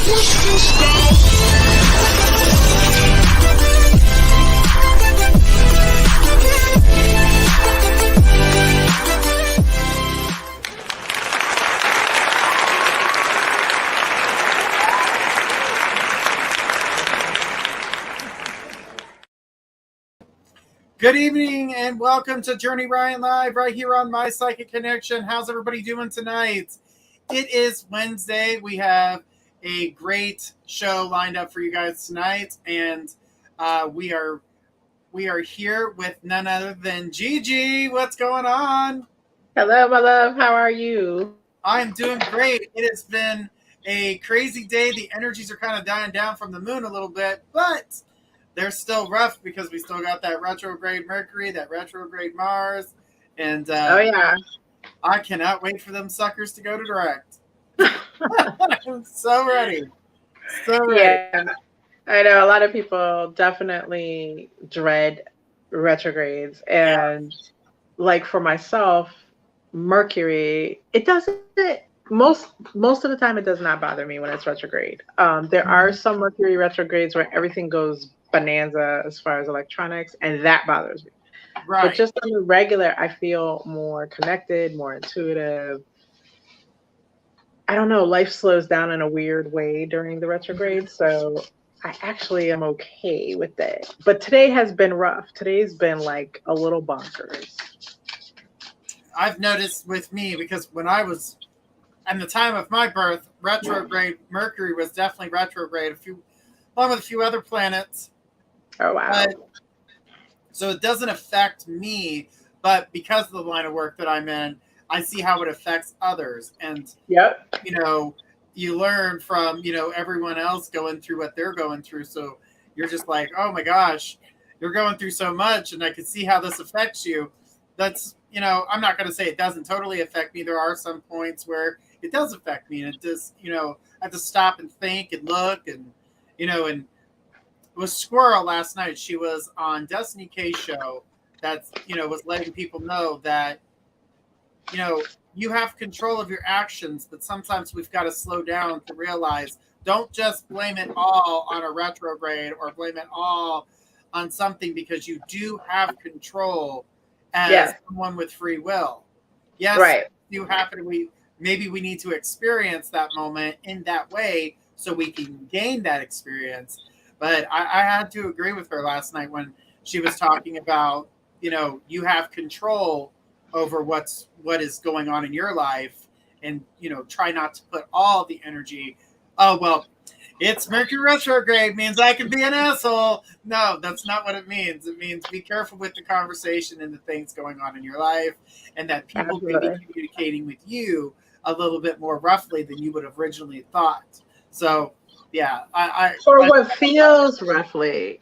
Good evening and welcome to Journey Ryan Live right here on My Psychic Connection. How's everybody doing tonight? It is Wednesday. We have a great show lined up for you guys tonight, and we are here with none other than Gigi. What's going on? Hello, my love. How are you? I'm doing great. It has been a crazy day. The energies are kind of dying down from the moon a little bit, but they're still rough because we still got that retrograde Mercury, that retrograde Mars, and oh yeah, I cannot wait for them suckers to go to direct. I'm so ready. So ready. Yeah, I know a lot of people definitely dread retrogrades, and like for myself, Mercury, it doesn't. Most of the time, it does not bother me when it's retrograde. There are some Mercury retrogrades where everything goes bonanza as far as electronics, and that bothers me. Right. But just on the regular, I feel more connected, more intuitive. I don't know, life slows down in a weird way during the retrograde, so I actually am okay with that. But today has been rough. Today's been like a little bonkers. I've noticed with me, because when I was at the time of my birth, retrograde Mercury was definitely retrograde, along with a few other planets. Oh, wow. So it doesn't affect me, but because of the line of work that I'm in, I see how it affects others. And, you learn from, everyone else going through what they're going through. So you're just like, oh my gosh, you're going through so much, and I can see how this affects you. That's, I'm not going to say it doesn't totally affect me. There are some points where it does affect me, and it does, I have to stop and think and look and, and with Squirrel last night, she was on Destiny K's show that, was letting people know that, you have control of your actions, but sometimes we've got to slow down to realize, don't just blame it all on a retrograde or blame it all on something, because you do have control as someone with free will. Yes, right. You happen maybe we need to experience that moment in that way so we can gain that experience. But I had to agree with her last night when she was talking about, you have control over what is going on in your life, and, try not to put all the energy. Oh, well, it's Mercury retrograde means I can be an asshole. No, that's not what it means. It means be careful with the conversation and the things going on in your life, and that people may be communicating with you a little bit more roughly than you would have originally thought. So, yeah, what feels roughly,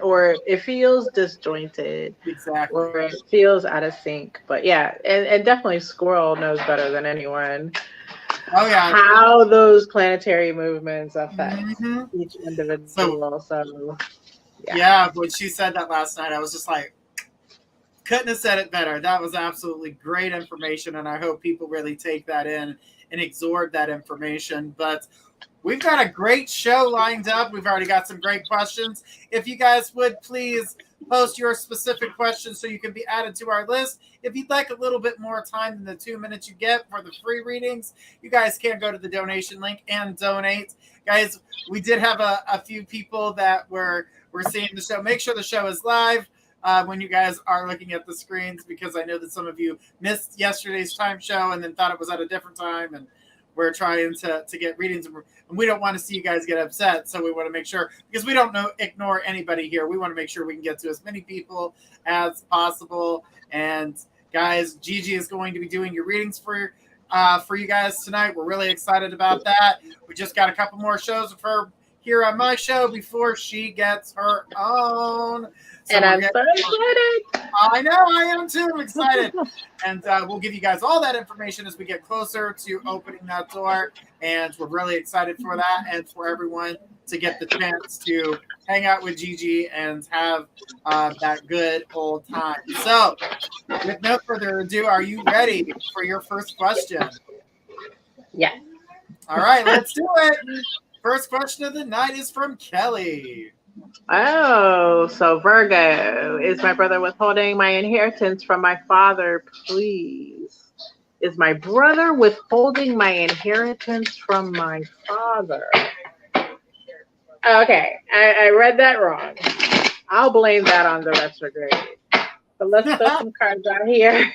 or it feels disjointed, exactly, or it feels out of sync. But yeah, and definitely Squirrel knows better than anyone. Oh yeah, how those planetary movements affect each individual. So yeah, when she said that last night, I was just like, couldn't have said it better. That was absolutely great information, and I hope people really take that in and absorb that information. But we've got a great show lined up. We've already got some great questions. If you guys would please post your specific questions so you can be added to our list. If you'd like a little bit more time than the 2 minutes you get for the free readings, you guys can go to the donation link and donate. Guys, we did have a few people that were seeing the show. Make sure the show is live when you guys are looking at the screens, because I know that some of you missed yesterday's time show and then thought it was at a different time, and we're trying to get readings, and we don't want to see you guys get upset. So we want to make sure, because we don't ignore anybody here. We want to make sure we can get to as many people as possible. And guys, Gigi is going to be doing your readings for you guys tonight. We're really excited about that. We just got a couple more shows of her here on my show before she gets her own. So and I'm so excited. I know, I am too. I'm excited. And we'll give you guys all that information as we get closer to opening that door. And we're really excited for that, and for everyone to get the chance to hang out with Gigi and have that good old time. So, with no further ado, are you ready for your first question? Yeah. All right, let's do it. First question of the night is from Kelly. Oh, so Virgo, is my brother withholding my inheritance from my father, please? Is my brother withholding my inheritance from my father? Okay, I read that wrong. I'll blame that on the retrograde. But let's put some cards out here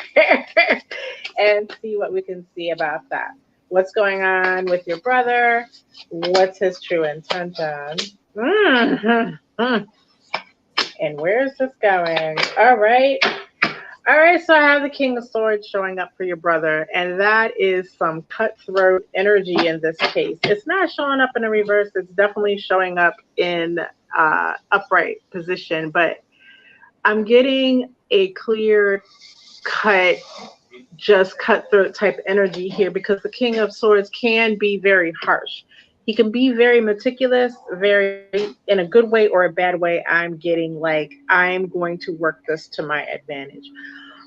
and see what we can see about that. What's going on with your brother? What's his true intention? And where is this going? All right. All right, so I have the King of Swords showing up for your brother, and that is some cutthroat energy in this case. It's not showing up in a reverse. It's definitely showing up in upright position, but I'm getting a clear cut, just cutthroat type energy here because the King of Swords can be very harsh. He can be very meticulous, very in a good way or a bad way. I'm getting like, I'm going to work this to my advantage.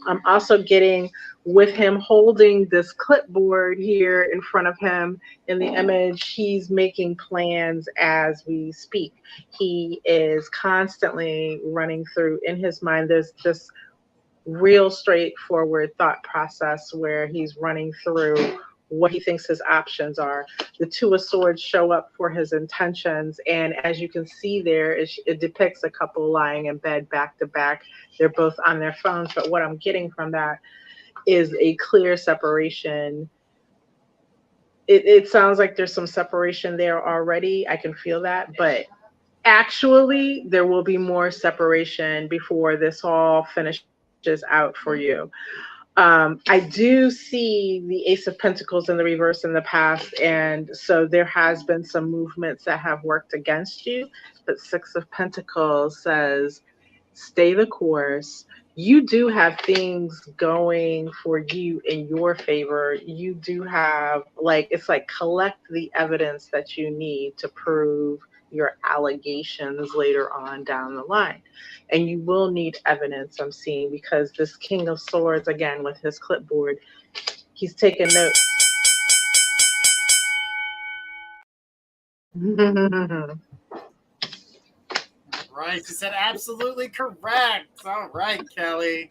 I'm also getting with him holding this clipboard here in front of him in the image, he's making plans as we speak. He is constantly running through in his mind. There's this real straightforward thought process where he's running through what he thinks his options are. The Two of Swords show up for his intentions, and as you can see there, it depicts a couple lying in bed back to back. They're both on their phones, but what I'm getting from that is a clear separation. It sounds like there's some separation there already. I can feel that, but actually there will be more separation before this all finishes out for you. I do see the Ace of Pentacles in the reverse in the past, and so there has been some movements that have worked against you, but Six of Pentacles says, stay the course. You do have things going for you in your favor. You do have, like, it's like collect the evidence that you need to prove your allegations later on down the line. And you will need evidence, I'm seeing, because this King of Swords, again, with his clipboard, he's taking notes. Right, you said absolutely correct. All right, Kelly.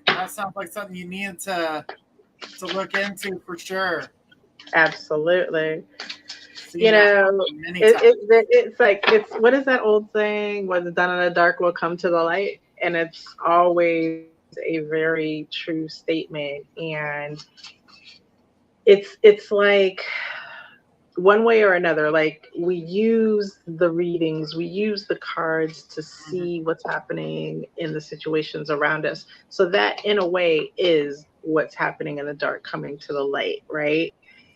That sounds like something you need to look into for sure. Absolutely. You know, it's like, what is that old saying? What's done in the dark will come to the light. And it's always a very true statement. And it's like one way or another, like we use the readings, we use the cards to see what's happening in the situations around us. So that in a way is what's happening in the dark coming to the light, right?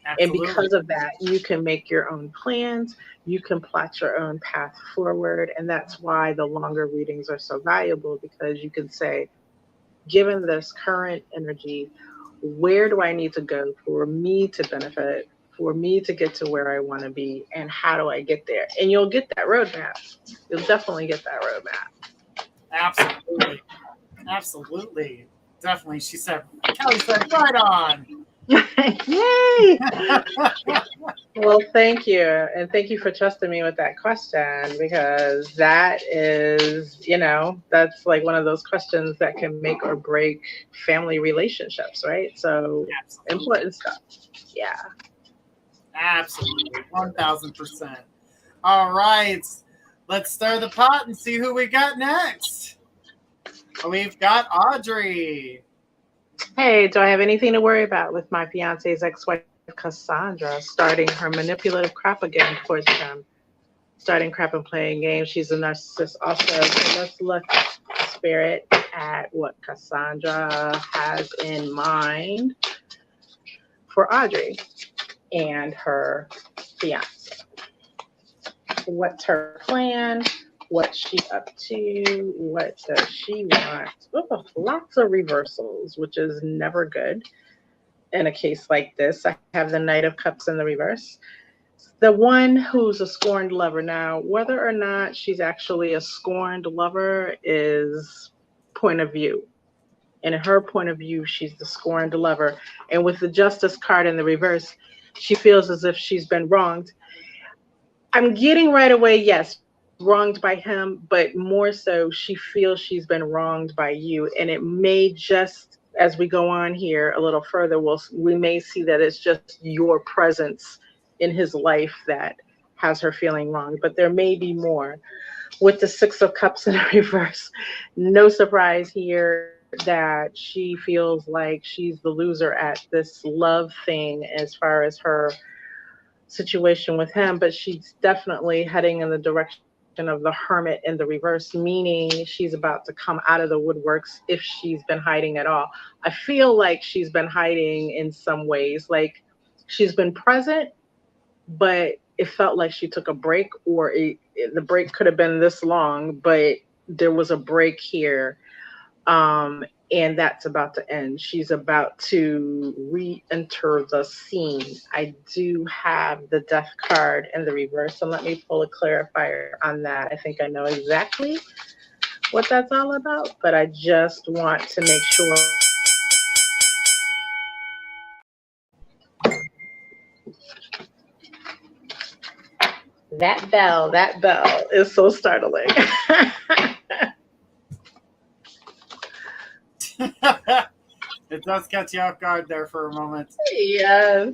Absolutely. And because of that, you can make your own plans, you can plot your own path forward. And that's why the longer readings are so valuable, because you can say, given this current energy, where do I need to go for me to benefit, for me to get to where I want to be, and how do I get there? And you'll get that roadmap. You'll definitely get that roadmap. Absolutely. Absolutely. Definitely. Kelly said, right on. Yay! Well, thank you. And thank you for trusting me with that question, because that is, that's like one of those questions that can make or break family relationships, right? So absolutely. Important stuff. Yeah. Absolutely. 1000%. All right. Let's stir the pot and see who we got next. We've got Audrey. Hey, do I have anything to worry about with my fiance's ex-wife, Cassandra, starting her manipulative crap again towards him? Starting crap and playing games. She's a narcissist also. So let's look, Spirit, at what Cassandra has in mind for Audrey and her fiance. What's her plan? What's she up to? What does she want? Oh, lots of reversals, which is never good in a case like this. I have the Knight of Cups in the reverse. The one who's a scorned lover. Now, whether or not she's actually a scorned lover is point of view. And in her point of view, she's the scorned lover. And with the Justice card in the reverse, she feels as if she's been wronged. I'm getting right away, yes, wronged by him, but more so she feels she's been wronged by you. And it may just, as we go on here a little further, we may see that it's just your presence in his life that has her feeling wronged, but there may be more. With the Six of Cups in reverse, no surprise here that she feels like she's the loser at this love thing as far as her situation with him, but she's definitely heading in the direction of the hermit in the reverse, meaning she's about to come out of the woodworks if she's been hiding at all. I feel like she's been hiding in some ways, like she's been present, but it felt like she took a break, or the break could have been this long, but there was a break here. Um, and that's about to end. She's about to re-enter the scene. I do have the death card in the reverse, so let me pull a clarifier on that. I think I know exactly what that's all about, but I just want to make sure. That bell is so startling. It does catch you off guard there for a moment. Yes.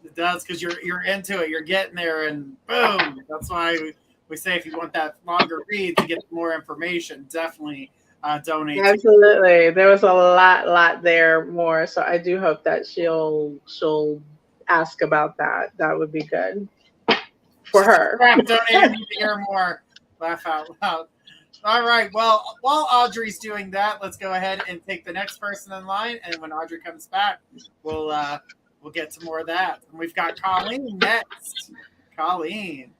It does, because you're into it. You're getting there, and boom. That's why we say if you want that longer read to get more information, definitely donate. Absolutely. There was a lot there more. So I do hope that she'll ask about that. That would be good for her. Crap, donate. I need to hear more. Laugh out loud. All right. Well, while Audrey's doing that, let's go ahead and take the next person in line. And when Audrey comes back, we'll get to more of that. And we've got Colleen next. Colleen.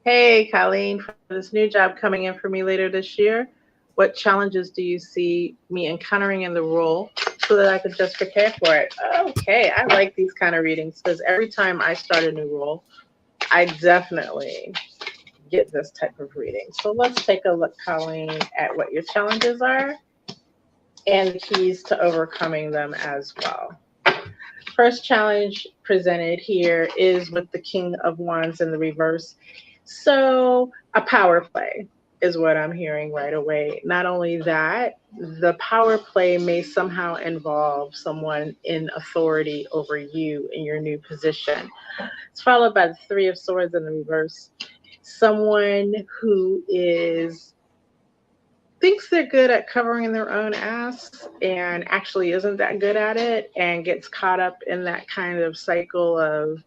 Hey, Colleen, for this new job coming in for me later this year, what challenges do you see me encountering in the role so that I could just prepare for it? Okay, I like these kind of readings because every time I start a new role, I definitely get this type of reading. So let's take a look, Colleen, at what your challenges are and the keys to overcoming them as well. First challenge presented here is with the King of Wands in the reverse. So a power play is what I'm hearing right away. Not only that, the power play may somehow involve someone in authority over you in your new position. It's followed by the Three of Swords in the reverse. Someone who thinks they're good at covering their own ass and actually isn't that good at it and gets caught up in that kind of cycle of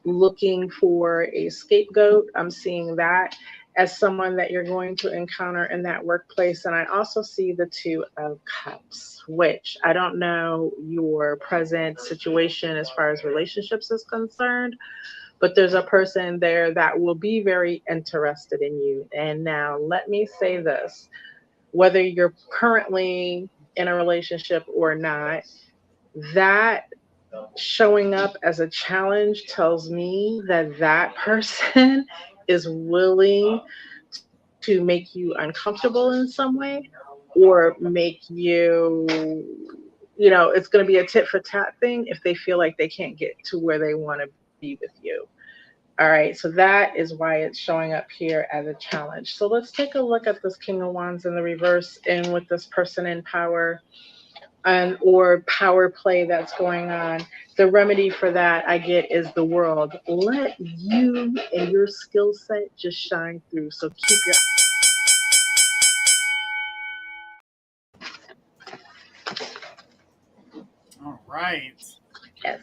looking for a scapegoat. I'm seeing that as someone that you're going to encounter in that workplace. And I also see the Two of Cups, which I don't know your present situation as far as relationships is concerned, but there's a person there that will be very interested in you. And now let me say this, whether you're currently in a relationship or not, that showing up as a challenge tells me that that person is willing to make you uncomfortable in some way or make you, it's going to be a tit for tat thing if they feel like they can't get to where they want to be with you. All right, so that is why it's showing up here as a challenge. So let's take a look at this King of Wands in the reverse and with this person in power or power play that's going on. The remedy for that I get is the world. Let you and your skill set just shine through. So keep your All right. yes.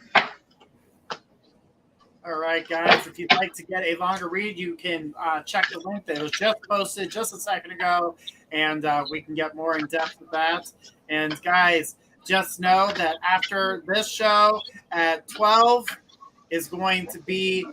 All right, guys. If you'd like to get a longer read, you can check the link that was just posted just a second ago, and we can get more in depth with that. And guys, just know that after this show at 12 is going to be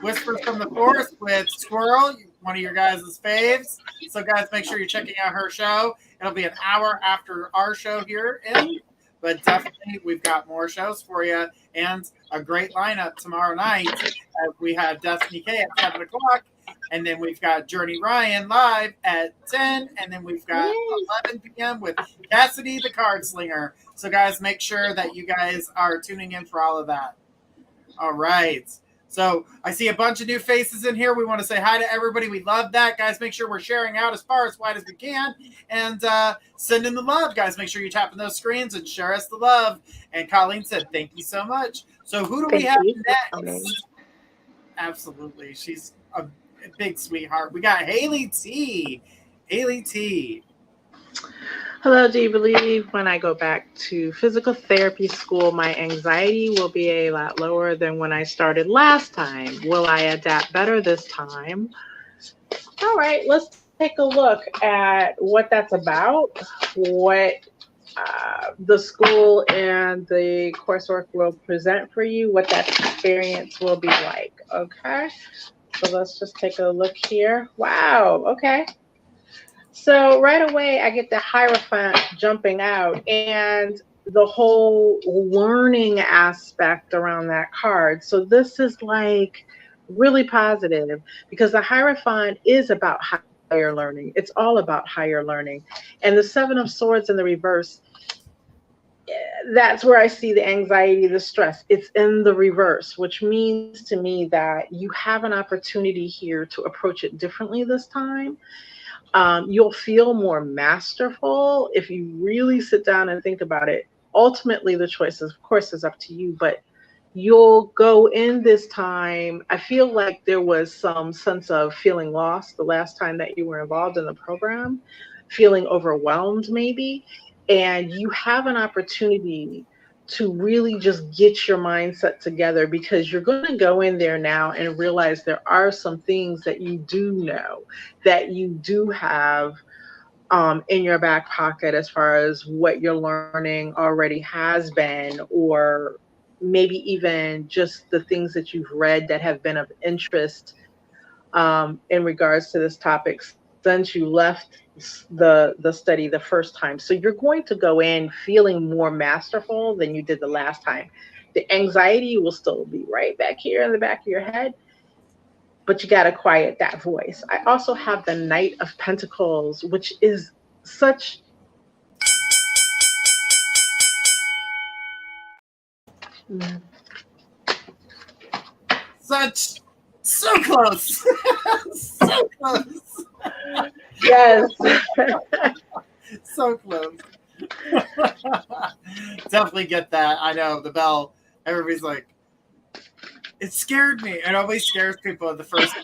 Whispers from the Forest with Squirrel, one of your guys' faves. So, guys, make sure you're checking out her show. It'll be an hour after our show here in. But definitely, we've got more shows for you and a great lineup tomorrow night. We have Destiny K at 7 o'clock, and then we've got Journey Ryan live at 10, and then we've got 11 p.m. with Cassidy the Card Slinger. So, guys, make sure that you guys are tuning in for all of that. All right. So I see a bunch of new faces in here. We want to say hi to everybody. We love that. Guys, make sure we're sharing out as far as wide as we can. And send in the love, guys. Make sure you tap on those screens and share us the love. And Colleen said, thank you so much. So who do we have next? Absolutely. She's a big sweetheart. We got Haley T. Haley T. Hello, do you believe when I go back to physical therapy school, my anxiety will be a lot lower than when I started last time? Will I adapt better this time? All right, let's take a look at what that's about, what the school and the coursework will present for you, what that experience will be like, okay? So let's just take a look here. Wow, okay. So right away, I get the Hierophant jumping out and the whole learning aspect around that card. So this is like really positive because the Hierophant is about higher learning. It's all about higher learning. And the Seven of Swords in the reverse, that's where I see the anxiety, the stress. It's in the reverse, which means to me that you have an opportunity here to approach it differently this time. You'll feel more masterful if you really sit down and think about it. Ultimately, the choice, of course, is up to you, but you'll go in this time. I feel like there was some sense of feeling lost the last time that you were involved in the program, feeling overwhelmed maybe, and you have an opportunity to really just get your mindset together because you're going to go in there now and realize there are some things that you do know, that you do have in your back pocket as far as what your learning already has been, or maybe even just the things that you've read that have been of interest in regards to this topic since you left the study the first time. So you're going to go in feeling more masterful than you did the last time. The anxiety will still be right back here in the back of your head, but you got to quiet that voice. I also have the Knight of Pentacles, which is such so close. So close. Yes. So close. Definitely get that. I know the bell. Everybody's like, it scared me. It always scares people the first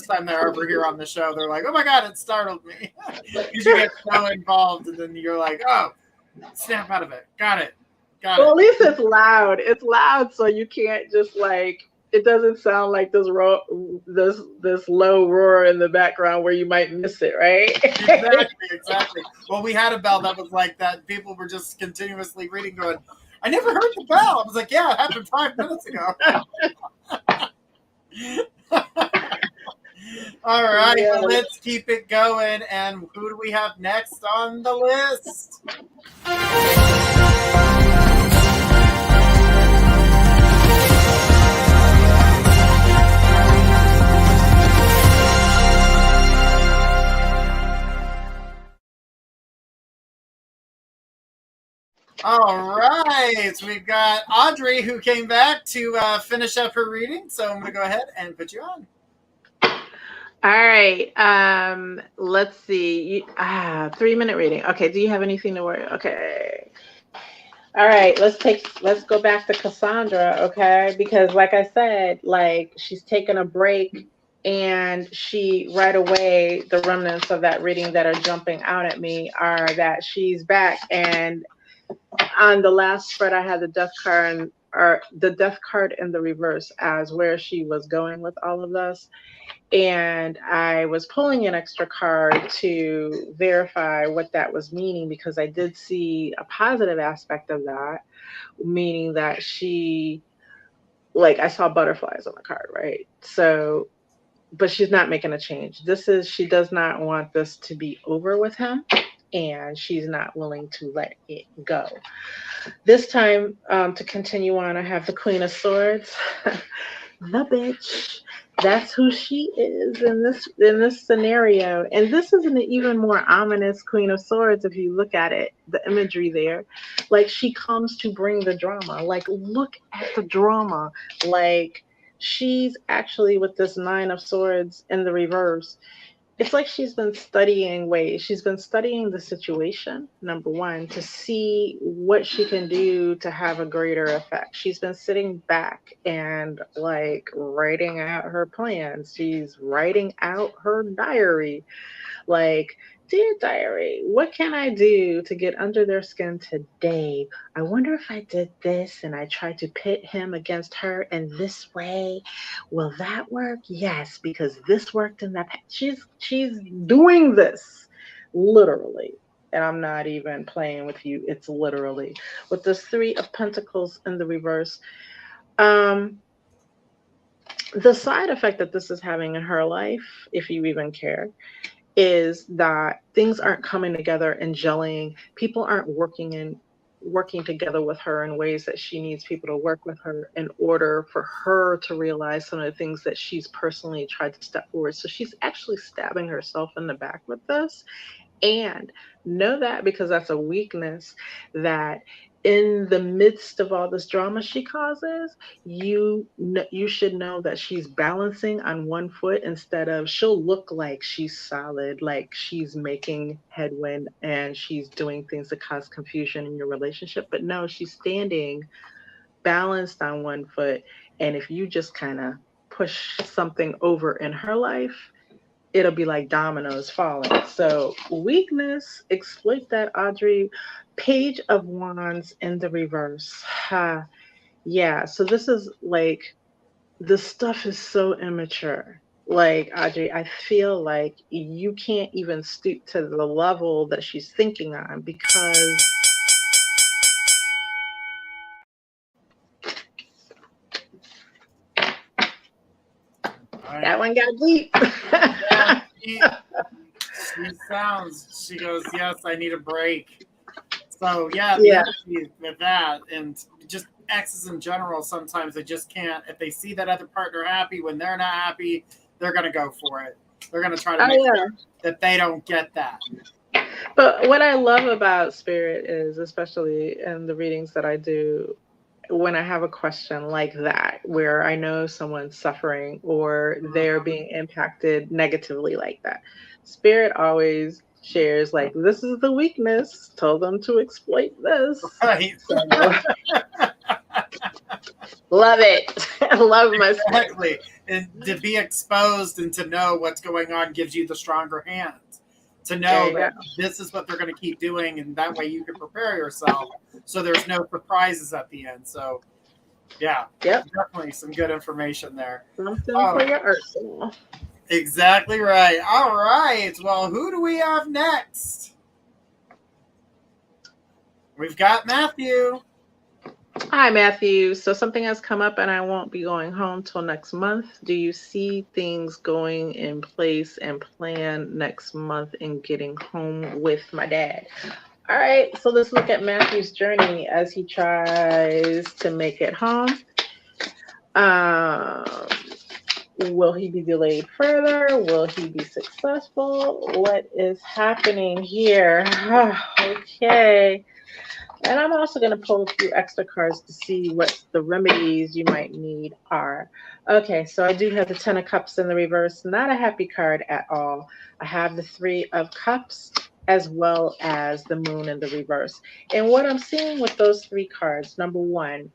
time they're ever here on the show. They're like, oh my God, it startled me. Because you get so involved and then you're like, oh, snap out of it. Got it. Well, at least it's loud. It's loud, so you can't just like, it doesn't sound like this low roar in the background where you might miss it, right? Exactly. Well, we had a bell that was like that. People were just continuously reading, going, I never heard the bell. I was like, yeah, it happened 5 minutes ago. All right, Yeah. well, let's keep it going. And who do we have next on the list? All right, we've got Audrey who came back to finish up her reading. So I'm going to go ahead and put you on. All right. Let's see. 3-minute reading. Okay. Do you have anything to worry? Okay. All right. Let's go back to Cassandra. Okay. Because like I said, like she's taken a break and she right away, the remnants of that reading that are jumping out at me are that she's back. And on the last spread, I had the death card in the reverse as where she was going with all of this. And I was pulling an extra card to verify what that was meaning because I did see a positive aspect of that, meaning that she, like, I saw butterflies on the card, right? So, but she's not making a change. She does not want this to be over with him, and she's not willing to let it go. This time, to continue on, I have the Queen of Swords, the bitch. That's who she is in this scenario. And this is an even more ominous Queen of Swords if you look at it, the imagery there. Like she comes to bring the drama. Like look at the drama. Like she's actually with this Nine of Swords in the reverse. It's like she's been studying ways. She's been studying the situation, number one, to see what she can do to have a greater effect. She's been sitting back and like writing out her plans. She's writing out her diary. Like, dear diary, what can I do to get under their skin today? I wonder if I did this and I tried to pit him against her in this way. Will that work? Yes, because this worked in that. She's doing this literally. And I'm not even playing with you. It's literally with this Three of Pentacles in the reverse. Um, the side effect that this is having in her life, if you even care, is that things aren't coming together and gelling. People aren't working together with her in ways that she needs people to work with her in order for her to realize some of the things that she's personally tried to step forward. So she's actually stabbing herself in the back with this. And know that, because that's a weakness, that in the midst of all this drama she causes, you should know that she's balancing on one foot. Instead of, she'll look like she's solid, like she's making headway and she's doing things that cause confusion in your relationship, but no, she's standing balanced on one foot. And if you just kind of push something over in her life, it'll be like dominoes falling. So weakness, exploit that, Audrey. Page of Wands in the reverse. Yeah, so this is like, the stuff is so immature. Like, Audrey, I feel like you can't even stoop to the level that she's thinking on, because that one got deep. Yeah, she goes, yes, I need a break. So yeah, the energy with that, and just exes in general, sometimes they just can't, if they see that other partner happy when they're not happy, they're going to go for it. They're going to try to make sure that they don't get that. But what I love about Spirit is, especially in the readings that I do, when I have a question like that, where I know someone's suffering or they're being impacted negatively like that, Spirit always shares, like, this is the weakness, tell them to exploit this. Right. So, love it. I love my exactly. And to be exposed and to know what's going on gives you the stronger hands. To know that this is what they're going to keep doing, and that way you can prepare yourself so there's no surprises at the end. So, yeah, definitely some good information there. Something for your arsenal. Exactly right. All right. Well, who do we have next? We've got Matthew. Hi, Matthew. So something has come up and I won't be going home till next month. Do you see things going in place and plan next month in getting home with my dad? All right, so let's look at Matthew's journey as he tries to make it home. Will he be delayed further? Will he be successful? What is happening here? Okay. And I'm also going to pull a few extra cards to see what the remedies you might need are. Okay, so I do have the Ten of Cups in the reverse. Not a happy card at all. I have the Three of Cups as well as the Moon in the reverse. And what I'm seeing with those three cards, number one,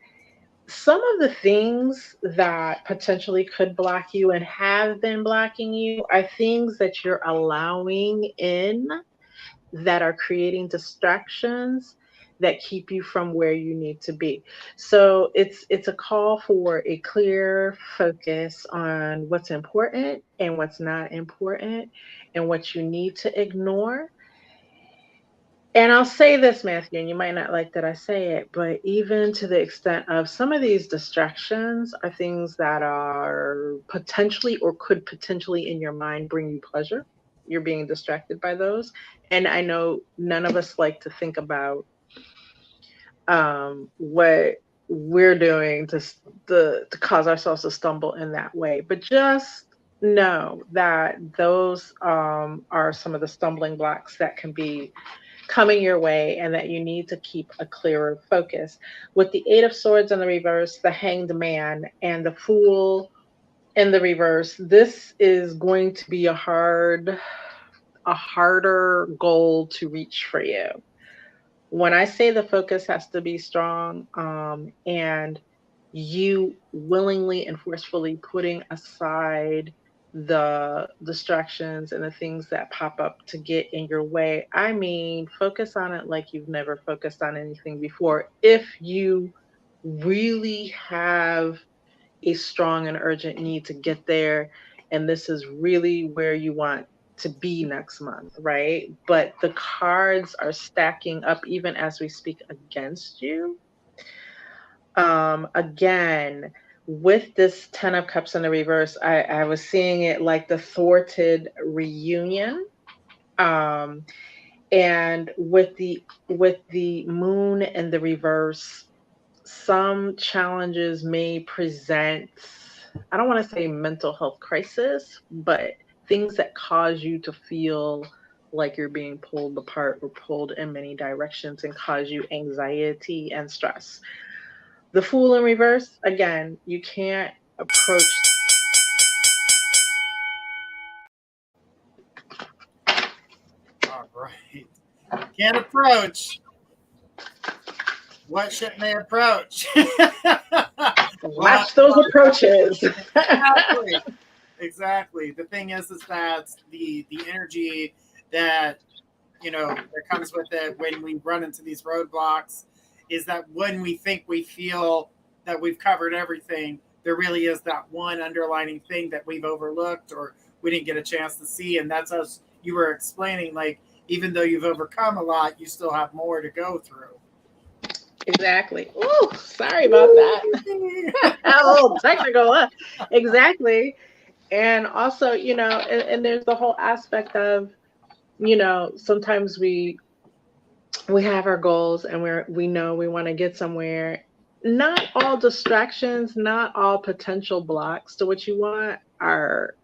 some of the things that potentially could block you and have been blocking you are things that you're allowing in that are creating distractions that keep you from where you need to be. So it's a call for a clear focus on what's important and what's not important and what you need to ignore. And I'll say this, Matthew, and you might not like that I say it, but even to the extent of some of these distractions are things that are potentially or could potentially in your mind bring you pleasure. You're being distracted by those. And I know none of us like to think about what we're doing to cause ourselves to stumble in that way. But just know that those are some of the stumbling blocks that can be coming your way and that you need to keep a clearer focus. With the Eight of Swords in the reverse, the Hanged Man, and the Fool in the reverse, this is going to be a harder goal to reach for you. When I say the focus has to be strong, and you willingly and forcefully putting aside the distractions and the things that pop up to get in your way, I mean, focus on it like you've never focused on anything before. If you really have a strong and urgent need to get there, and this is really where you want to be next month, right? But the cards are stacking up even as we speak against you. Again, with this 10 of Cups in the reverse, I was seeing it like the thwarted reunion. Um, and with the moon in the reverse, some challenges may present, I don't want to say mental health crisis, but things that cause you to feel like you're being pulled apart or pulled in many directions and cause you anxiety and stress. The Fool in reverse, again, you can't approach. All right. Can't approach. What shouldn't they approach? Watch those approaches. Exactly. The thing is that the energy that that comes with it when we run into these roadblocks is that when we think we feel that we've covered everything, there really is that one underlining thing that we've overlooked or we didn't get a chance to see, and that's as you were explaining. Like, even though you've overcome a lot, you still have more to go through. Exactly. Ooh, sorry about that. A little technical. Exactly. And also, and there's the whole aspect of, sometimes we have our goals and we know we want to get somewhere. Not all distractions, not all potential blocks to what you want are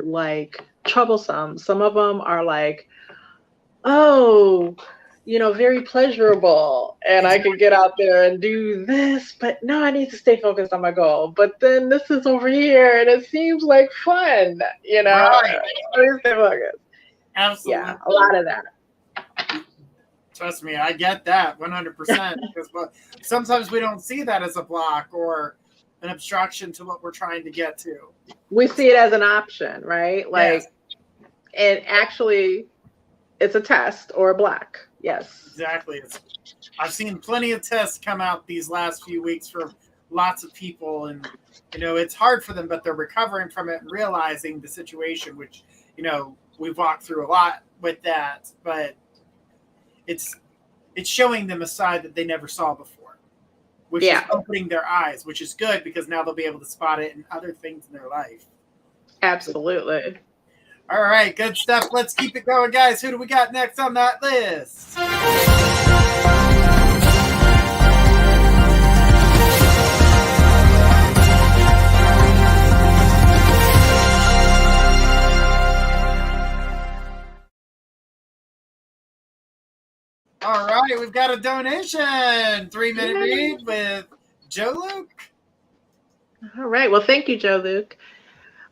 like troublesome. Some of them are like, oh, very pleasurable, and I can get out there and do this, but no, I need to stay focused on my goal. But then this is over here and it seems like fun, Right. Stay focused. Absolutely. Yeah, a lot of that. Trust me, I get that 100%. Because sometimes we don't see that as a block or an obstruction to what we're trying to get to. We see it as an option, right? Like, yes. And actually, it's a test or a block. Yes. Exactly. I've seen plenty of tests come out these last few weeks for lots of people, and it's hard for them, but they're recovering from it and realizing the situation, which we've walked through a lot with that, but it's showing them a side that they never saw before, which is opening their eyes, which is good because now they'll be able to spot it in other things in their life. Absolutely. All right, good stuff. Let's keep it going, guys. Who do we got next on that list? All right, we've got a donation. 3-minute read with Joe Luke. All right. Well, thank you, Joe Luke.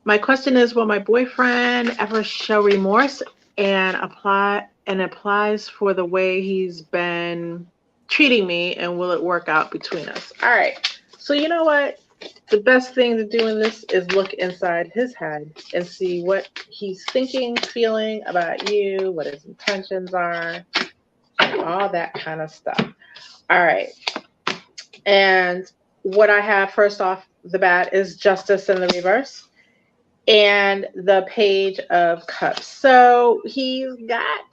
My question is, will my boyfriend ever show remorse and applies for the way he's been treating me, and will it work out between us? All right. So you know what? The best thing to do in this is look inside his head and see what he's thinking, feeling about you, what his intentions are, and all that kind of stuff. All right. And what I have first off the bat is Justice in the reverse and the Page of Cups. So he's got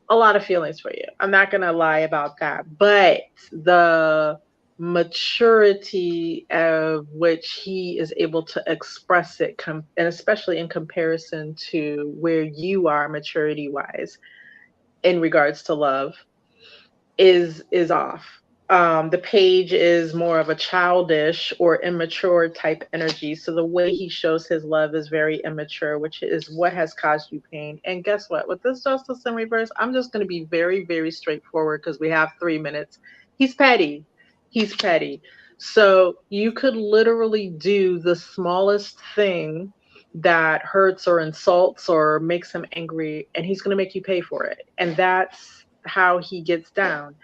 a lot of feelings for you. I'm not going to lie about that. But the maturity of which he is able to express it, and especially in comparison to where you are maturity-wise in regards to love, is off. The Page is more of a childish or immature type energy. So the way he shows his love is very immature, which is what has caused you pain. And guess what? With this Justice in reverse, I'm just going to be very, very straightforward because we have 3 minutes. He's petty. So you could literally do the smallest thing that hurts or insults or makes him angry, and he's going to make you pay for it. And that's how he gets down.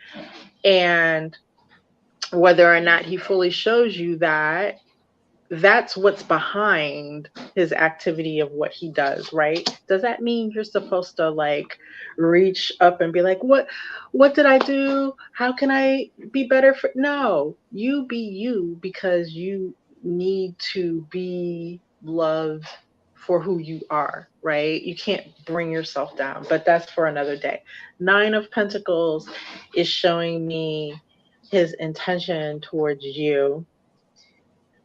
And whether or not he fully shows you that, that's what's behind his activity of what he does, right? Does that mean you're supposed to like reach up and be like, what did I do? How can I be better for? No, you be you, because you need to be loved for who you are, right? You can't bring yourself down, but that's for another day. Nine of Pentacles is showing me his intention towards you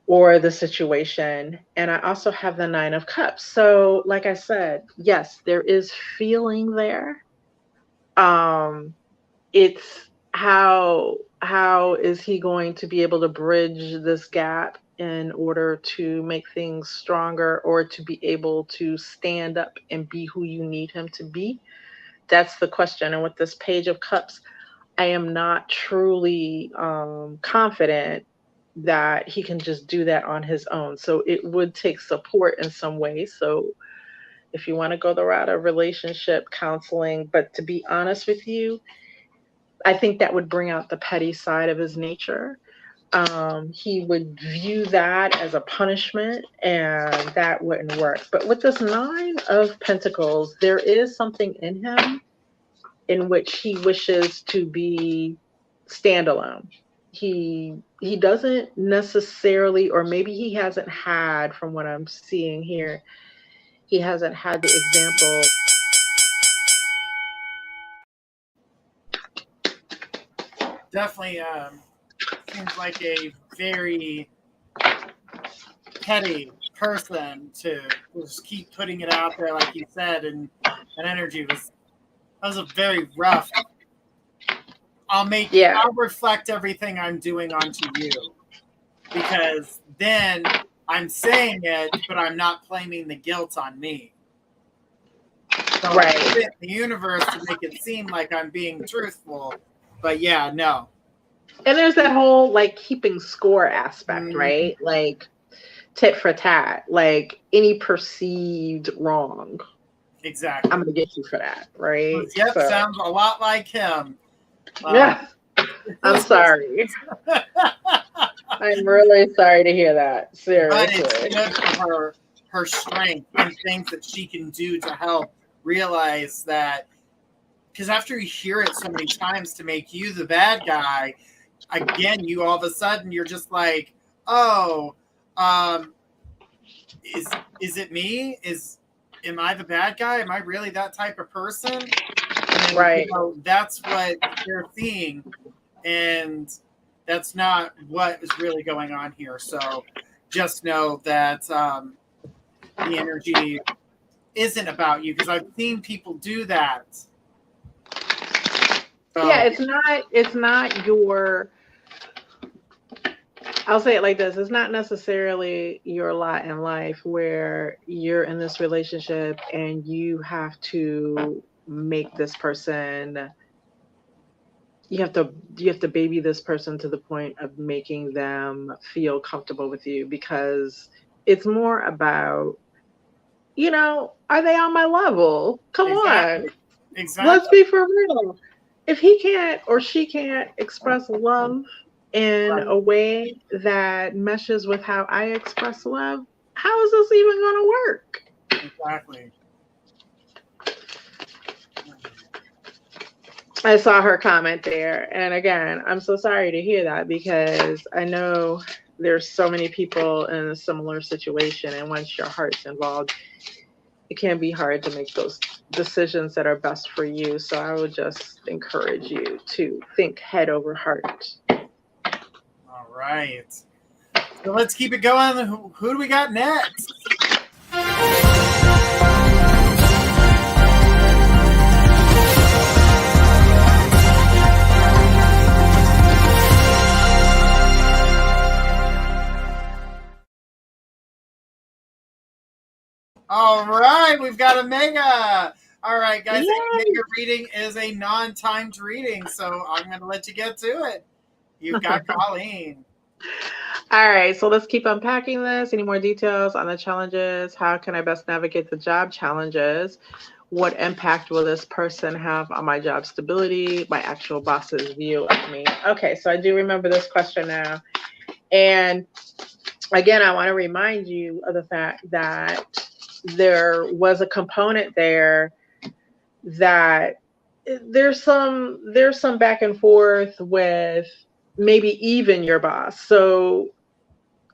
or the situation. And I also have the Nine of Cups. So, like I said, yes, there is feeling there. It's how is he going to be able to bridge this gap in order to make things stronger, or to be able to stand up and be who you need him to be? That's the question. And with this Page of Cups, I am not truly confident that he can just do that on his own. So it would take support in some way. So if you want to go the route of relationship counseling, but to be honest with you, I think that would bring out the petty side of his nature. He would view that as a punishment, and that wouldn't work. But with this Nine of Pentacles, there is something in him in which he wishes to be standalone. He doesn't necessarily, or maybe he hasn't had, from what I'm seeing here, he hasn't had the example. Definitely seems like a very petty person to just keep putting it out there, like you said, and that energy was a very rough. I'll reflect everything I'm doing onto you, because then I'm saying it, but I'm not claiming the guilt on me. So Right. I put it in the universe to make it seem like I'm being truthful, but yeah, no. And there's that whole like keeping score aspect, right? Like tit for tat, like any perceived wrong. Exactly. I'm gonna get you for that, right? Yep, so. Sounds a lot like him. Yeah. I'm sorry. I'm really sorry to hear that. Seriously. But it's good for her strength and things that she can do to help realize that, because after you hear it so many times to make you the bad guy, again, you all of a sudden you're just like, oh, is it me? Am I the bad guy? Am I really that type of person? And, right. You know, that's what they're seeing, and that's not what is really going on here. So just know that the energy isn't about you, because I've seen people do that. So, yeah, it's not your, I'll say it like this. It's not necessarily your lot in life where you're in this relationship and you have to make this person, you have to baby this person to the point of making them feel comfortable with you, because it's more about, you know, are they on my level? Come on. Exactly. Let's be for real. If he can't or she can't express love in a way that meshes with how I express love, how is this even going to work? Exactly. I saw her comment there. And again, I'm so sorry to hear that, because I know there's so many people in a similar situation. And once your heart's involved, it can be hard to make those decisions that are best for you. So I would just encourage you to think head over heart. All right. So let's keep it going. Who do we got next? All right, we've got a mega. All right, guys, a mega reading is a non-timed reading, so I'm going to let you get to it. You've got Colleen. All right, so let's keep unpacking this. Any more details on the challenges? How can I best navigate the job challenges? What impact will this person have on my job stability, my actual boss's view of me? Okay, so I do remember this question now. And again, I want to remind you of the fact that there was a component there that there's some back and forth with maybe even your boss. So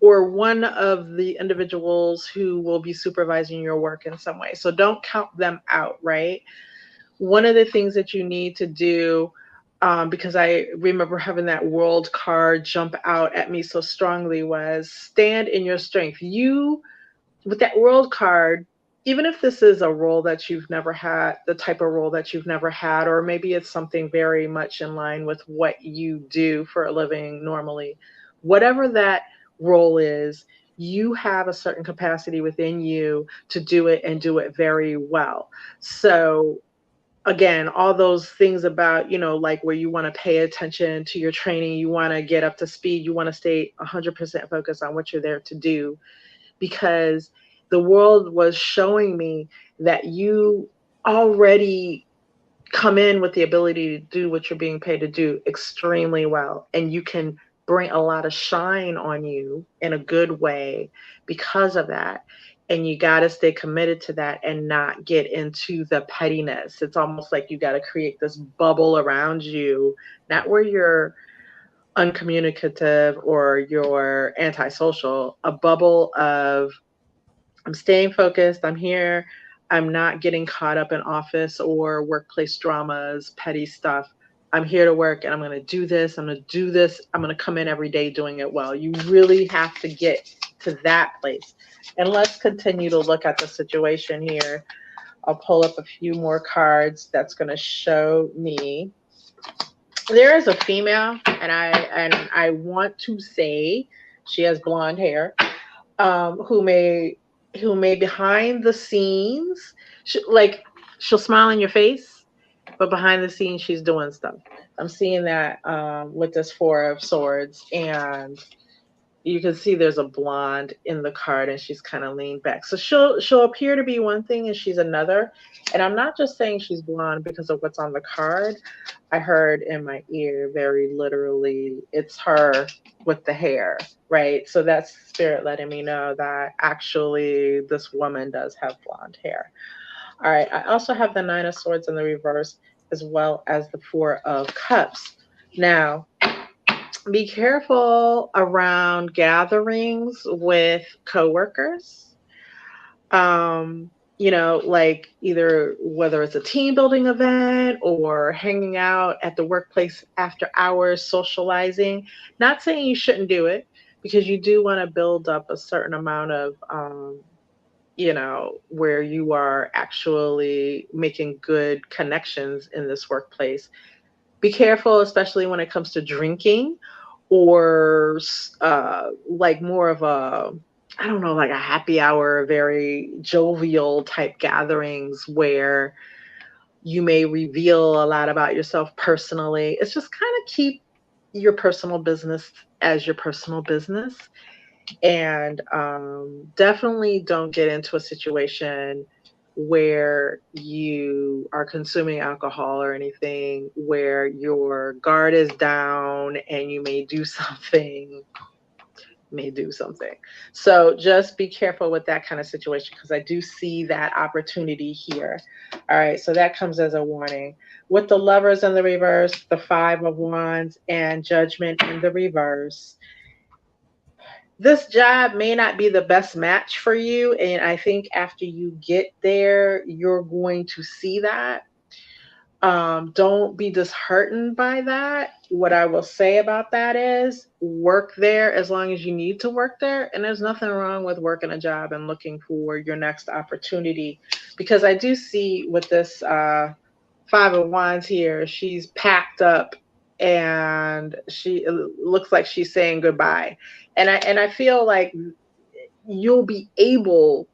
or one of the individuals who will be supervising your work in some way. So don't count them out, right? One of the things that you need to do, because I remember having that world card jump out at me so strongly, was stand in your strength. You, with that world card, even if this is a role that you've never had, the type of role that you've never had, or maybe it's something very much in line with what you do for a living normally, whatever that role is, you have a certain capacity within you to do it and do it very well. So again, all those things about, like where you want to pay attention to your training, you want to get up to speed, you want to stay 100% focused on what you're there to do, because the world was showing me that you already come in with the ability to do what you're being paid to do extremely well. And you can bring a lot of shine on you in a good way because of that. And you got to stay committed to that and not get into the pettiness. It's almost like you got to create this bubble around you, not where you're uncommunicative or you're antisocial, a bubble of I'm staying focused. I'm here. I'm not getting caught up in office or workplace dramas, petty stuff. I'm here to work and I'm going to do this. I'm going to do this. I'm going to come in every day doing it well. You really have to get to that place. And let's continue to look at the situation here. I'll pull up a few more cards that's going to show me. There is a female, and I want to say she has blonde hair, who may behind the scenes, like she'll smile in your face, but behind the scenes she's doing stuff. I'm seeing that with this Four of Swords, and you can see there's a blonde in the card, and she's kind of leaned back. So she'll appear to be one thing, and she's another. And I'm not just saying she's blonde because of what's on the card. I heard in my ear very literally, it's her with the hair, right? So that's spirit letting me know that actually this woman does have blonde hair. All right. I also have the Nine of Swords in the reverse, as well as the Four of Cups. Now, be careful around gatherings with coworkers. Like either whether it's a team building event or hanging out at the workplace after hours, socializing. Not saying you shouldn't do it, because you do want to build up a certain amount of, where you are actually making good connections in this workplace. Be careful, especially when it comes to drinking or like more of a, I don't know, like a happy hour, very jovial type gatherings where you may reveal a lot about yourself personally. It's just kind of keep your personal business as your personal business. And definitely don't get into a situation where you are consuming alcohol or anything where your guard is down and you may do something. So just be careful with that kind of situation, because I do see that opportunity here. All right, so that comes as a warning. With the Lovers in the reverse, the Five of Wands, and Judgment in the reverse, this job may not be the best match for you. And I think after you get there, you're going to see that. Don't be disheartened by that. What I will say about that is work there as long as you need to work there. And there's nothing wrong with working a job and looking for your next opportunity. Because I do see with this Five of Wands here, she's packed up and it looks like she's saying goodbye. And I feel like you'll be able,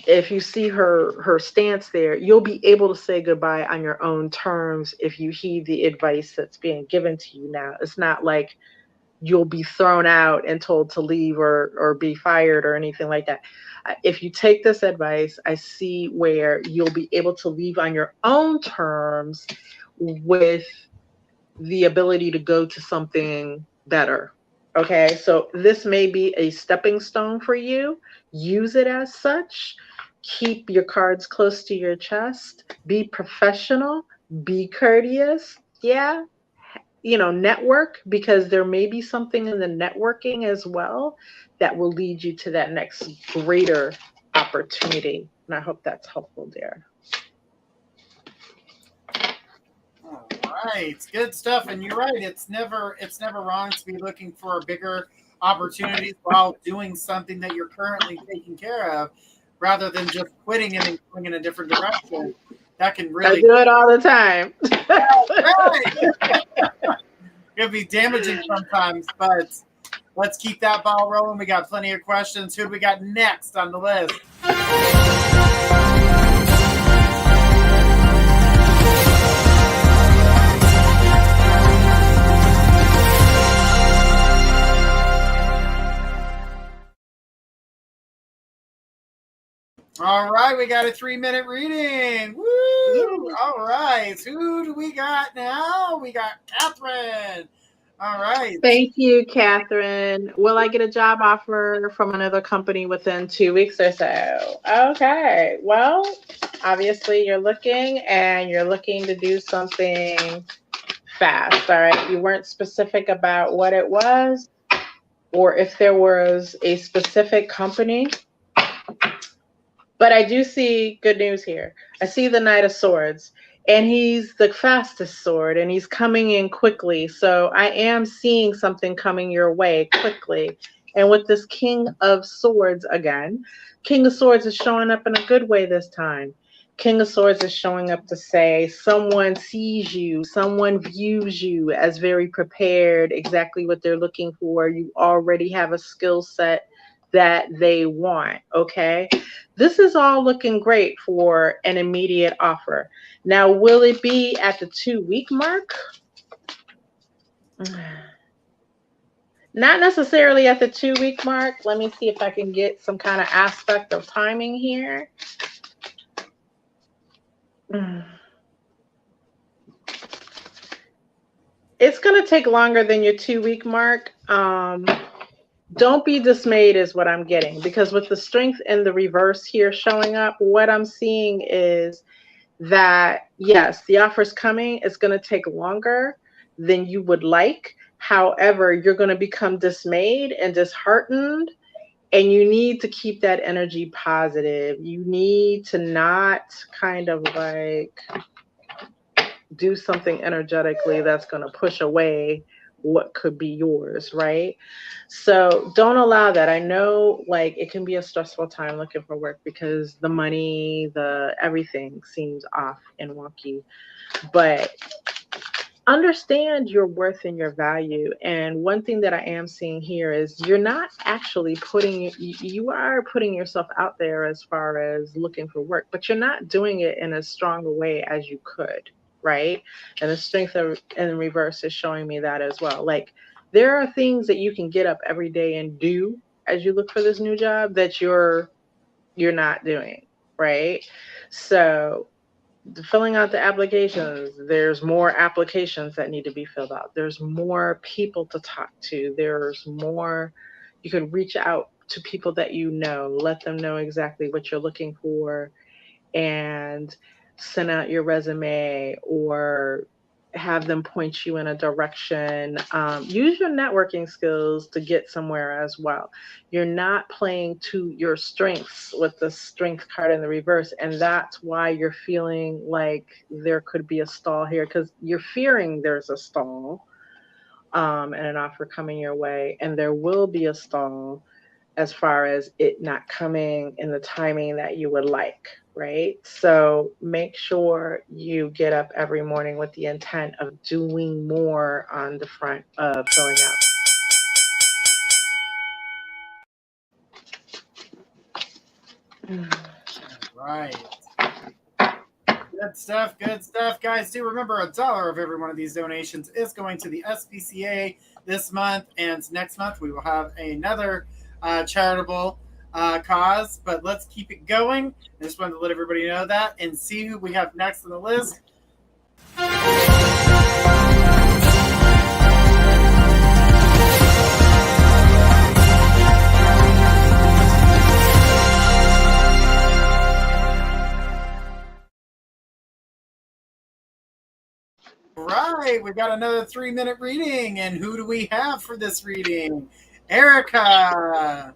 if you see her stance there, you'll be able to say goodbye on your own terms if you heed the advice that's being given to you now. It's not like you'll be thrown out and told to leave or be fired or anything like that. If you take this advice, I see where you'll be able to leave on your own terms with the ability to go to something better. Okay, so this may be a stepping stone for you. Use it as such. Keep your cards close to your chest. Be professional. Be courteous. Yeah, network, because there may be something in the networking as well that will lead you to that next greater opportunity. And I hope that's helpful, dear. All right, good stuff. And you're right. It's never wrong to be looking for bigger opportunities while doing something that you're currently taking care of, rather than just quitting and going in a different direction. That can really I do it all the time. Right. It can be damaging sometimes, but let's keep that ball rolling. We got plenty of questions. Who do we got next on the list? All right, we got a 3-minute reading. Woo! Yay. All right, who do we got now? We got Catherine. All right. Thank you, Catherine. Will I get a job offer from another company within 2 weeks or so? Okay. Well, obviously you're looking to do something fast. All right. You weren't specific about what it was or if there was a specific company. But I do see good news here. I see the Knight of Swords, and he's the fastest sword, and he's coming in quickly. So I am seeing something coming your way quickly. And with this King of Swords again, King of Swords is showing up in a good way this time. King of Swords is showing up to say someone sees you, someone views you as very prepared, exactly what they're looking for. You already have a skill set that they want, okay? This is all looking great for an immediate offer. Now, will it be at the 2-week mark? Not necessarily at the 2-week mark. Let me see if I can get some kind of aspect of timing here. It's going to take longer than your 2-week mark. Don't be dismayed is what I'm getting, because with the strength in the reverse here showing up, what I'm seeing is that, yes, the offer's coming. It's going to take longer than you would like. However, you're going to become dismayed and disheartened, and you need to keep that energy positive. You need to not kind of like do something energetically that's going to push away what could be yours, right? So don't allow that. I know like it can be a stressful time looking for work because the money, the everything seems off and wonky, but understand your worth and your value. And one thing that I am seeing here is you're not actually you are putting yourself out there as far as looking for work, but you're not doing it in as strong a way as you could. Right? And the strength in reverse is showing me that as well. Like there are things that you can get up every day and do as you look for this new job that you're not doing, right? So filling out the applications, there's more applications that need to be filled out. There's more people to talk to. There's more, you can reach out to people that you know, let them know exactly what you're looking for, and send out your resume or have them point you in a direction. Use your networking skills to get somewhere as well. You're not playing to your strengths with the strength card in the reverse, and that's why you're feeling like there could be a stall here, because you're fearing there's a stall and an offer coming your way, and there will be a stall as far as it not coming in the timing that you would like, right? So make sure you get up every morning with the intent of doing more on the front of filling Right. Good stuff. Good stuff, guys. Do remember $1 of every one of these donations is going to the SPCA this month, and next month we will have another charitable cause. But let's keep it going. I just wanted to let everybody know that and see who we have next on the list. Right, we got another 3-minute reading, and who do we have for this reading? Erica.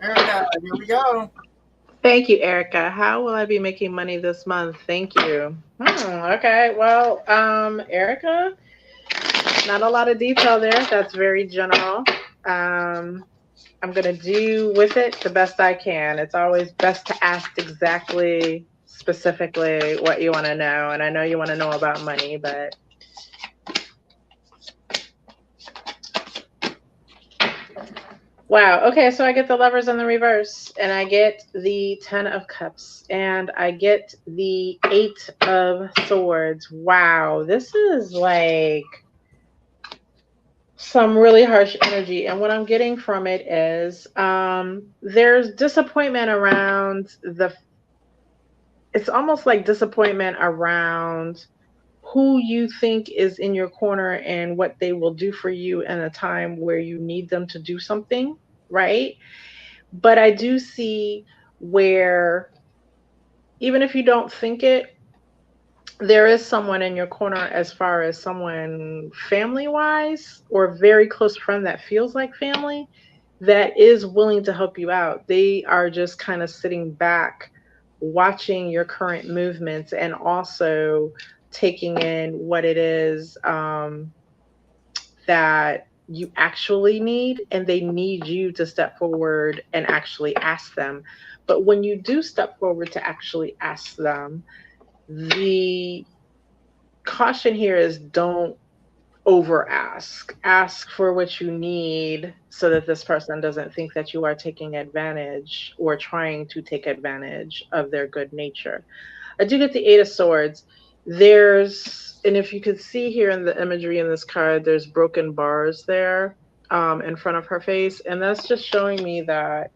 Erica, here we go. Thank you, Erica. How will I be making money this month? Thank you. Okay, well, Erica, not a lot of detail there. That's very general. I'm going to do with it the best I can. It's always best to ask exactly, specifically what you want to know. And I know you want to know about money, but wow. Okay, so I get the Lovers in the reverse, and I get the 10 of Cups, and I get the 8 of Swords. Wow, this is like some really harsh energy. And what I'm getting from it is there's disappointment around it's almost like disappointment around who you think is in your corner and what they will do for you in a time where you need them to do something, right? But I do see where even if you don't think it, there is someone in your corner as far as someone family-wise or a very close friend that feels like family that is willing to help you out. They are just kind of sitting back, watching your current movements and also taking in what it is that you actually need, and they need you to step forward and actually ask them. But when you do step forward to actually ask them, the caution here is don't over ask. Ask for what you need so that this person doesn't think that you are taking advantage or trying to take advantage of their good nature. I do get the 8 of Swords. And if you could see here in the imagery in this card, there's broken bars there in front of her face. And that's just showing me that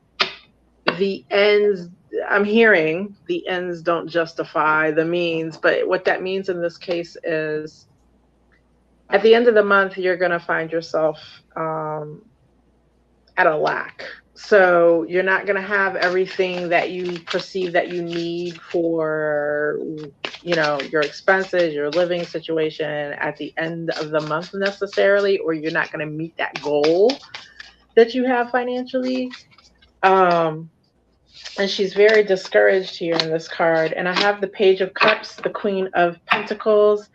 I'm hearing the ends don't justify the means. But what that means in this case is at the end of the month, you're going to find yourself at a lack. So you're not going to have everything that you perceive that you need for, your expenses, your living situation at the end of the month necessarily, or you're not going to meet that goal that you have financially. And she's very discouraged here in this card. And I have the Page of Cups, the Queen of Pentacles.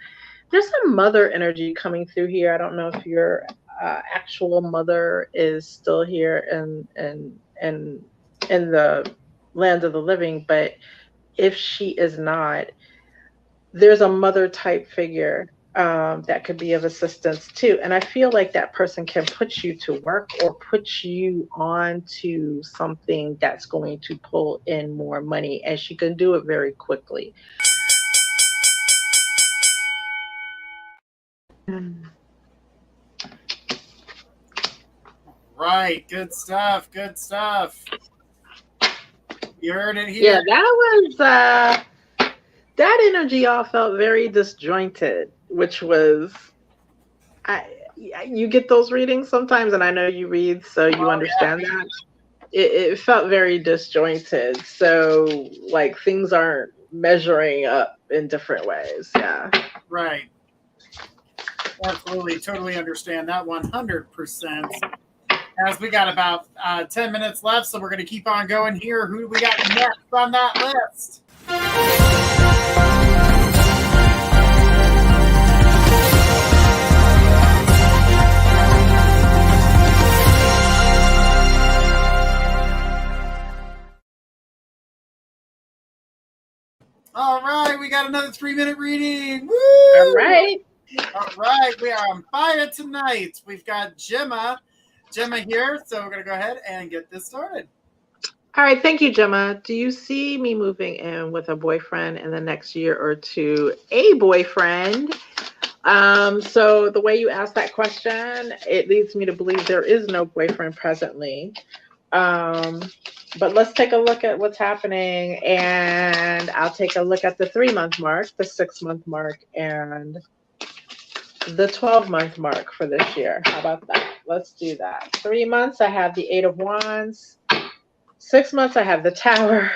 There's some mother energy coming through here. I don't know if your actual mother is still here in the land of the living, but if she is not, there's a mother type figure that could be of assistance too. And I feel like that person can put you to work or put you on to something that's going to pull in more money, and she can do it very quickly. Right, good stuff. Good stuff. You heard it here. Yeah, that was that energy all felt very disjointed, which was you get those readings sometimes, and I know you read, so you understand that. It felt very disjointed. So like things aren't measuring up in different ways. Yeah. Right. Absolutely, totally understand that 100%. As we got about 10 minutes left, so we're going to keep on going here. Who do we got next on that list? All right, we got another 3-minute reading. Woo! All right. All right, we are on fire tonight. We've got Gemma here, so we're going to go ahead and get this started. All right, thank you, Gemma. Do you see me moving in with a boyfriend in the next year or two? A boyfriend. So the way you asked that question, it leads me to believe there is no boyfriend presently. Um, but let's take a look at what's happening, and I'll take a look at the 3 month mark, the 6 month mark, and the 12-month mark for this year. How about that? Let's do that. 3 months, I have the Eight of Wands. 6 months, I have the Tower.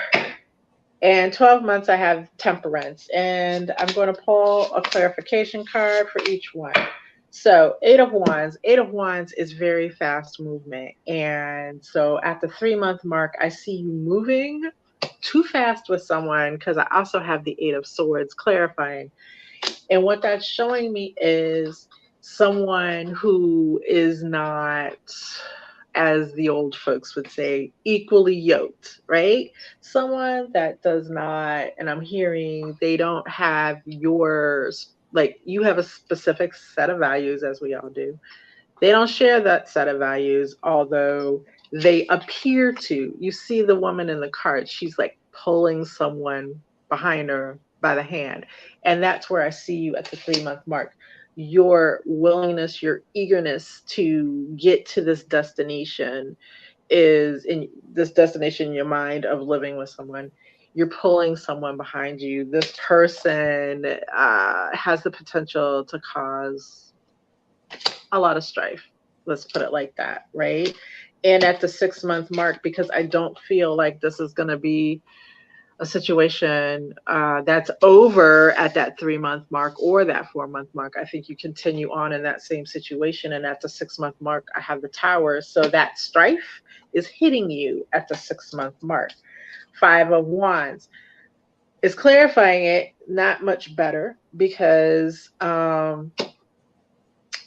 And 12 months, I have Temperance. And I'm going to pull a clarification card for each one. So, Eight of Wands. Eight of Wands is very fast movement. And so, at the 3 month mark, I see you moving too fast with someone, because I also have the Eight of Swords clarifying. And what that's showing me is someone who is not, as the old folks would say, equally yoked, right? Someone that does not, and I'm hearing they don't have yours, like you have a specific set of values, as we all do. They don't share that set of values, although they appear to. You see the woman in the card, she's like pulling someone behind her by the hand. And that's where I see you at the 3 month mark. Your willingness, your eagerness to get to this destination is in this destination in your mind of living with someone. You're pulling someone behind you. This person has the potential to cause a lot of strife. Let's put it like that, right? And at the 6 month mark, because I don't feel like this is going to be a situation that's over at that 3 month mark or that 4 month mark. I think you continue on in that same situation. And at the 6 month mark, I have the Tower. So that strife is hitting you at the 6 month mark. Five of Wands is clarifying it, not much better, because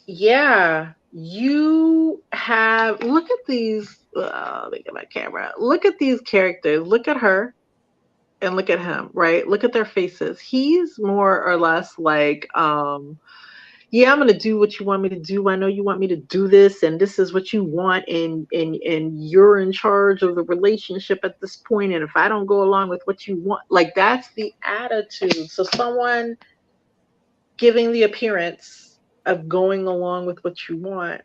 yeah, you have, look at these, let me get my camera. Look at these characters. Look at her and look at him, right? Look at their faces. He's more or less like, yeah, I'm gonna do what you want me to do. I know you want me to do this, and this is what you want, and you're in charge of the relationship at this point. And if I don't go along with what you want, like that's the attitude. So someone giving the appearance of going along with what you want,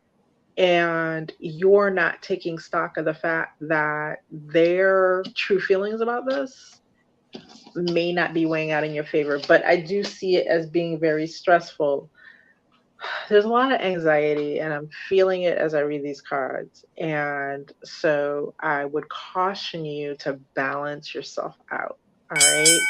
and you're not taking stock of the fact that their true feelings about this may not be weighing out in your favor. But I do see it as being very stressful. There's a lot of anxiety, and I'm feeling it as I read these cards. And so I would caution you to balance yourself out. All right.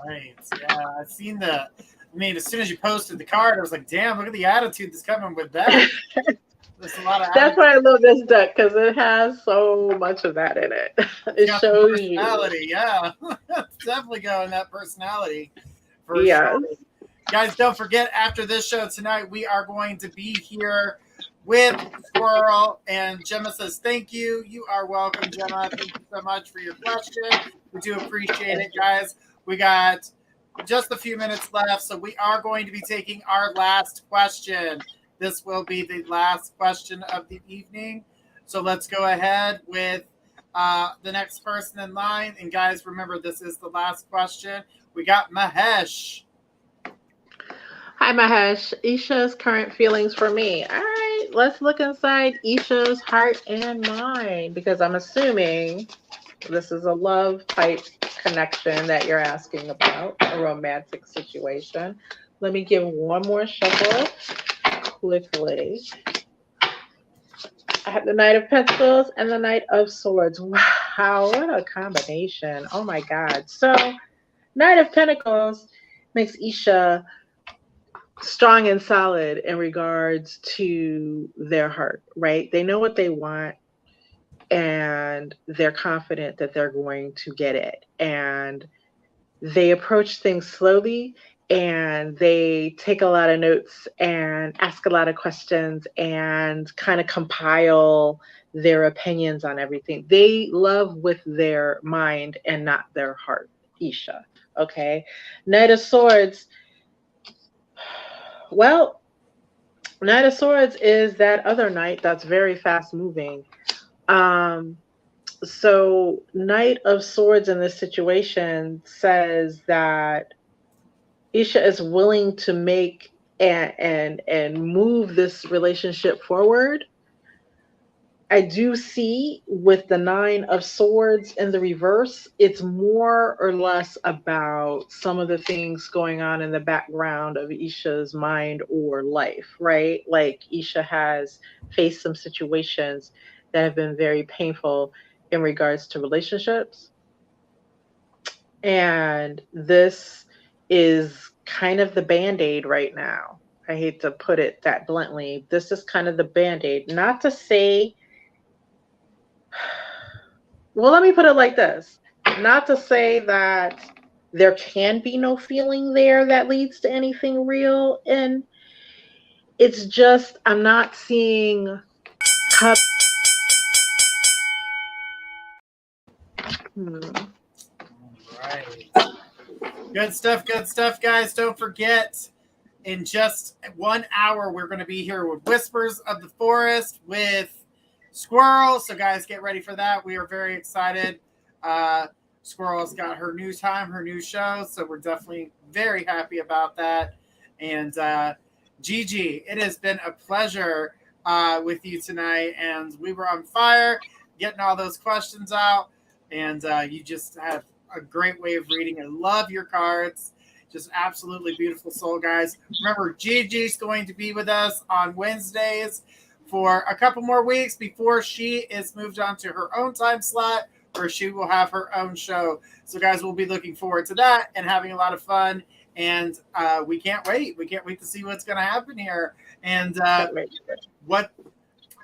Right. Yeah, I've seen the. I mean, as soon as you posted the card, I was like, "Damn, look at the attitude that's coming with that." There's a lot of. That's why I love this deck, because it has so much of that in it. It shows you. Personality, yeah. It's definitely going that personality for Yes. sure. Guys, don't forget, after this show tonight, we are going to be here with Squirrel. And Gemma says, thank you. You are welcome, Gemma. Thank you so much for your question. We do appreciate it, guys. We got just a few minutes left, so we are going to be taking our last question. This will be the last question of the evening. So let's go ahead with the next person in line. And guys, remember, this is the last question. We got Mahesh. Hi, Mahesh. Isha's current feelings for me. All right, let's look inside Isha's heart and mind, because I'm assuming this is a love type connection that you're asking about, a romantic situation. Let me give one more shuffle quickly. I have the Knight of Pentacles and the Knight of Swords. Wow, what a combination. Oh my God. So, Knight of Pentacles makes Isha strong and solid in regards to their heart, right? They know what they want, and they're confident that they're going to get it. And they approach things slowly, and they take a lot of notes and ask a lot of questions and kind of compile their opinions on everything. They love with their mind and not their heart, Isha. Okay. Knight of Swords. Well, Knight of Swords is that other knight that's very fast moving. So Knight of Swords in this situation says that Isha is willing to make and move this relationship forward. I do see with the Nine of Swords in the reverse, it's more or less about some of the things going on in the background of Isha's mind or life, right? Like Isha has faced some situations that have been very painful in regards to relationships. And this is kind of the band-aid right now. I hate to put it that bluntly. This is kind of the band-aid. Not to say, well, let me put it like this. Not to say that there can be no feeling there that leads to anything real. And it's just, I'm not seeing cup. Right. Good stuff, guys. Don't forget, in just 1 hour, we're going to be here with Whispers of the Forest with Squirrel. So, guys, get ready for that. We are very excited. Squirrel's got her new time, her new show. So, we're definitely very happy about that. And Gigi, it has been a pleasure with you tonight. And we were on fire getting all those questions out. And you just have a great way of reading. I love your cards. Just absolutely beautiful soul, guys. Remember, Gigi's going to be with us on Wednesdays for a couple more weeks before she is moved on to her own time slot, where she will have her own show. So, guys, we'll be looking forward to that and having a lot of fun. And we can't wait. We can't wait to see what's going to happen here. And what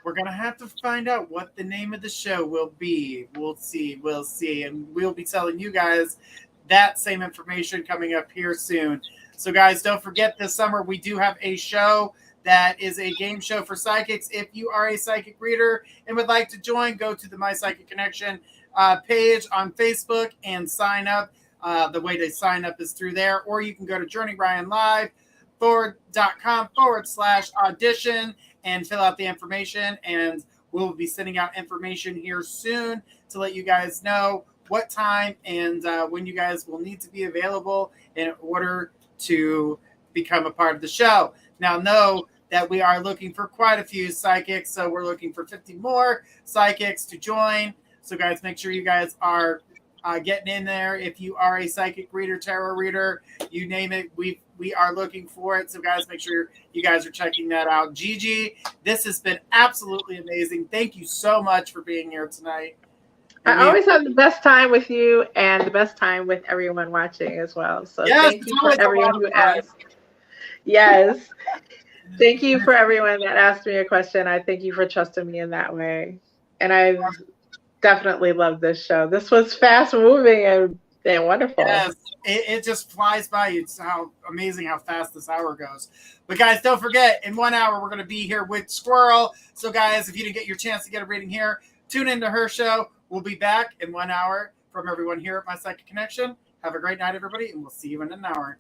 we're going to have to find out what the name of the show will be. We'll see. And we'll be telling you guys that same information coming up here soon. So, guys, don't forget, this summer we do have a show that is a game show for psychics. If you are a psychic reader and would like to join, go to the My Psychic Connection page on Facebook and sign up. The way to sign up is through there, or you can go to journeyryanlive.com/audition and fill out the information, and we'll be sending out information here soon to let you guys know what time and when you guys will need to be available in order to become a part of the show. Now, know that we are looking for quite a few psychics, so we're looking for 50 more psychics to join. So, guys, make sure you guys are getting in there. If you are a psychic reader, tarot reader, you name it, we are looking for it. So, guys, make sure you guys are checking that out. Gigi, this has been absolutely amazing. Thank you so much for being here tonight. I always have the best time with you and the best time with everyone watching as well. So thank you for everyone who asked. Yes. Thank you for everyone that asked me a question. I thank you for trusting me in that way. And I definitely love this show. This was fast moving and wonderful. Yes, it just flies by. It's how amazing how fast this hour goes. But guys, don't forget, in 1 hour, we're going to be here with Squirrel. So guys, if you didn't get your chance to get a reading here, tune into her show. We'll be back in 1 hour. From everyone here at My Psychic Connection, have a great night, everybody, and we'll see you in an hour.